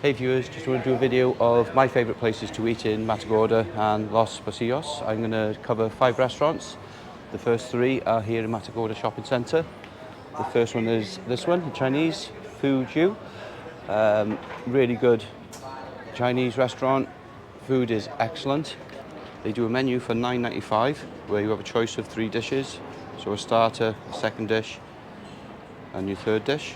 Hey viewers, just want to do a video of my favourite places to eat in Matagorda and Los Pocillos. I'm going to cover 5 restaurants. The first 3 are here in Matagorda Shopping Centre. The first one is this one, Chinese, Fu Gui. Really good Chinese restaurant. Food is excellent. They do a menu for $9.95 where you have a choice of 3 dishes. So a starter, a second dish and your third dish.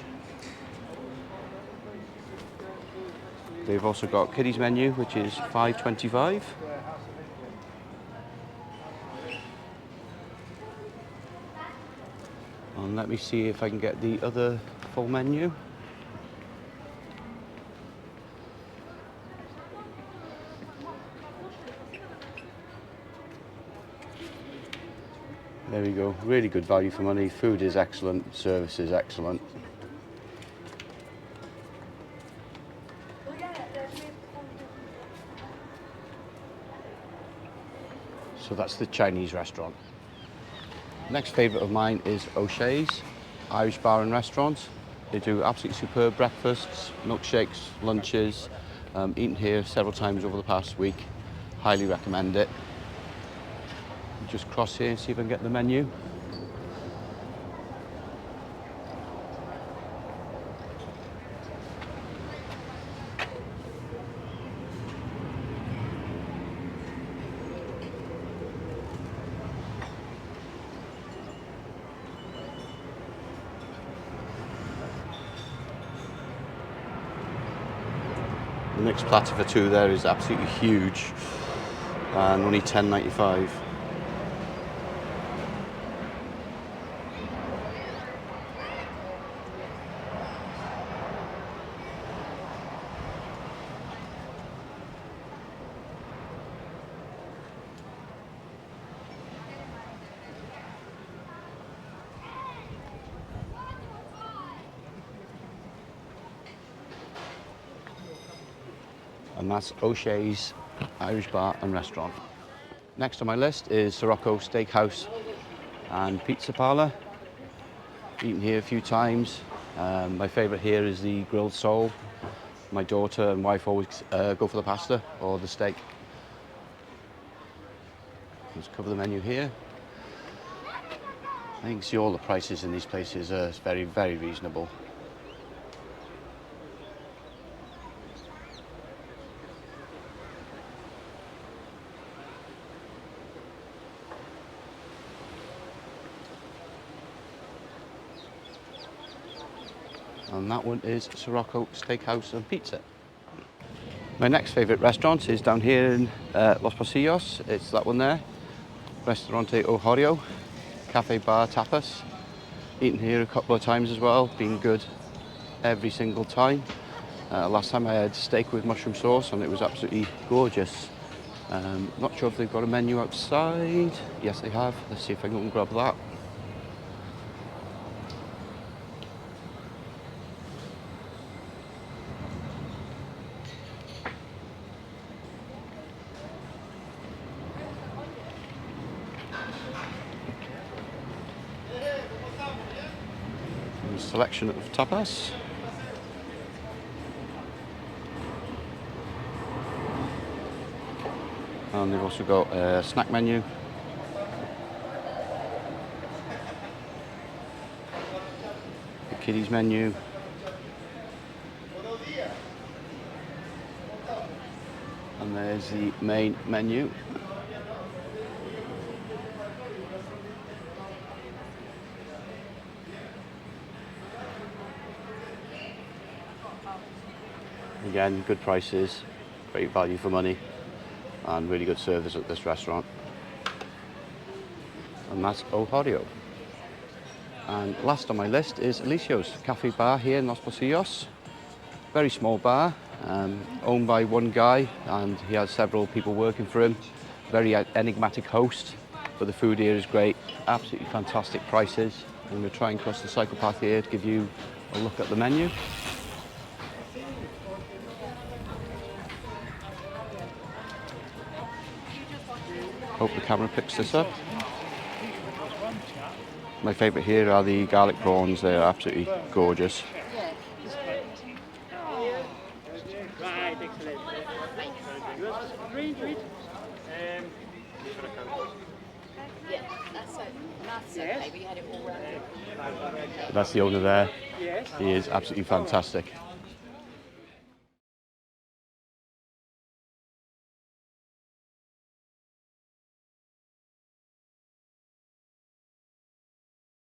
They've also got kiddies menu, which is $5.25. And let me see if I can get the other full menu. There we go, really good value for money. Food is excellent, service is excellent. So that's the Chinese restaurant. Next favourite of mine is O'Shea's Irish Bar and Restaurant. They do absolutely superb breakfasts, milkshakes, lunches. Eaten here several times over the past week. Highly recommend it. Just cross here and see if I can get the menu. The next platter for 2 there is absolutely huge and only $10.95. And that's O'Shea's Irish Bar and Restaurant. Next on my list is Sirocco Steakhouse and Pizza Parlour. Eaten here a few times. My favourite here is the grilled sole. My daughter and wife always go for the pasta or the steak. Let's cover the menu here. I think see all the prices in these places are very, very reasonable. And that one is Sirocco Steakhouse and Pizza. My next favourite restaurant is down here in Los Pocillos. It's that one there, Restaurante O'Horreo, Cafe Bar Tapas. Eaten here a couple of times as well, been good every single time. Last time I had steak with mushroom sauce and it was absolutely gorgeous. Not sure if they've got a menu outside. Yes, they have. Let's see if I can go and grab that. Selection of tapas. And they've also got a snack menu. The kiddies menu. And there's the main menu. Again, good prices, great value for money, and really good service at this restaurant. And that's O'Horreo. And last on my list is Alicias Cafe Bar here in Los Pocillos. Very small bar, owned by one guy, and he has several people working for him. Very enigmatic host, but the food here is great. Absolutely fantastic prices. I'm going to try and cross the cycle path here to give you a look at the menu. Hope the camera picks this up. My favourite here are the garlic prawns. They're absolutely gorgeous. Yeah, that's okay. We had it all round. That's the owner there. He is absolutely fantastic.